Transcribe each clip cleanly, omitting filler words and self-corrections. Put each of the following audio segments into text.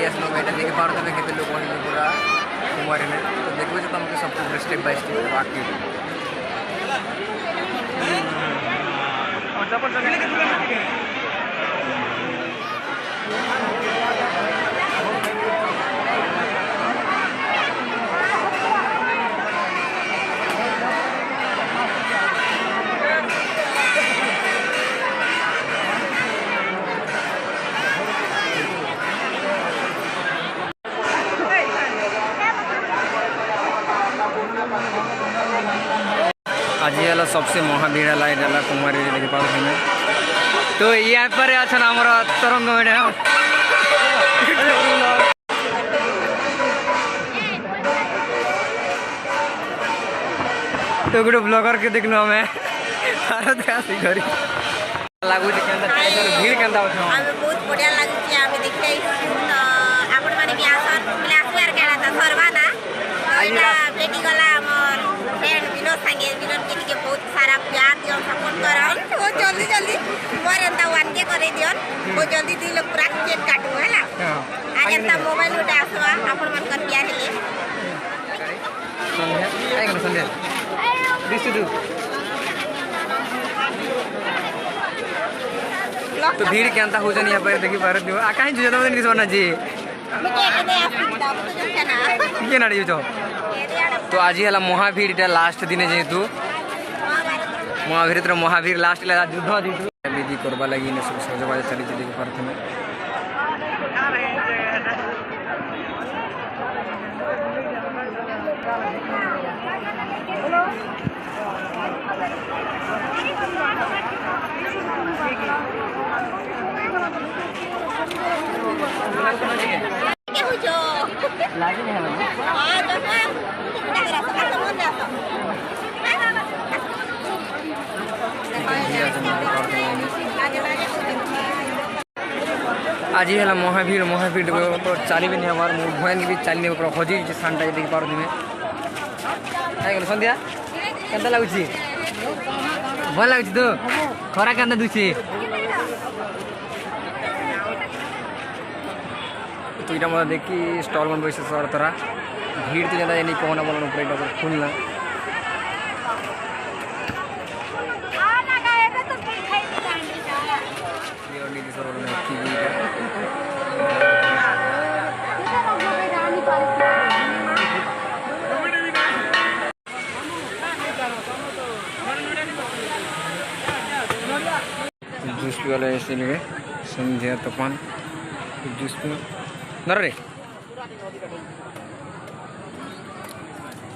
आसलो बेटा देखि पारो तमे केते लोग होइले पूरा कुमारी में तो देखबो जे तुमके सब पूरा स्टेप बाय स्टेप बाकी आज ये सबसे महाभीड़ लाइट है कुमारी देखी पारे तो यहाँ पर अच्छा आमर तरंग मैडम तो गोटे ब्लॉगर के देखल आम भारत आसिक लगुच भीड़ के बहुत बढ़िया लगुच आम देखते आपण माने भी आसन बोले आसबार केना त सरवा ना भेटी गला हमर फ्रेंड विनोद संगे विनोद के लिए बहुत सारा प्यार दियो सपोर्ट करन बहुत जल्दी जल्दी मोर एंता 1K करे दियो बहुत जल्दी दी लोग पूरा केक काटू हैला आज एंता मोबाइल उठा आसवा आपण मन कर प्यार ले संध्या आई गन संध्या दिस दू तो भीड़ के अंता हो जन यहाँ पर देखी पारे दियो आ काहे जुजो दिन किसना जी ये नाड़ी जो तो आज है महावीर इटा लास्ट दिन जेहेतु महावीर तो महावीर लास्ट युद्ध विधि करवा लगी सब सजबाज चली देखी पारे लागे नहीं आज है महावीर महावीर तो चली नहीं हमार भयन भी चलने हजी स्थान टाइम देखी पारे गल संध्या के लगुच भल लगुच तो खरा के दूसरी तो ये मतलब देखी स्टॉल मन बैसे सर तरह भीड़ तो ज़्यादा नहीं कहना बोला ऊपर खुलना जूस पी वाले ऐसे लगे संध्या तूफान जूस पी नर रे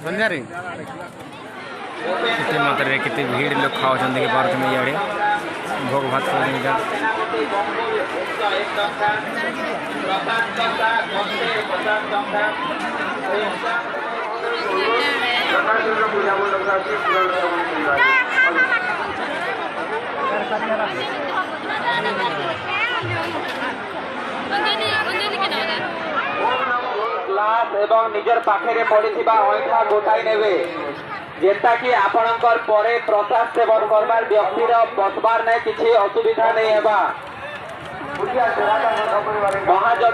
संध्या रे कितने मात्रा रे कितने भीड़ लोग खाओ चंदे के पार्क में यारे भोग भात खाने का ग्लास एवं निजर पाखे पड़िथिबा अंगठा गोटाई नेबे जेंता कि आपणकर परे प्रसाद सेवन करबार व्यक्तिर बसबार नै किछि असुविधा नै हेबा महायज्ञ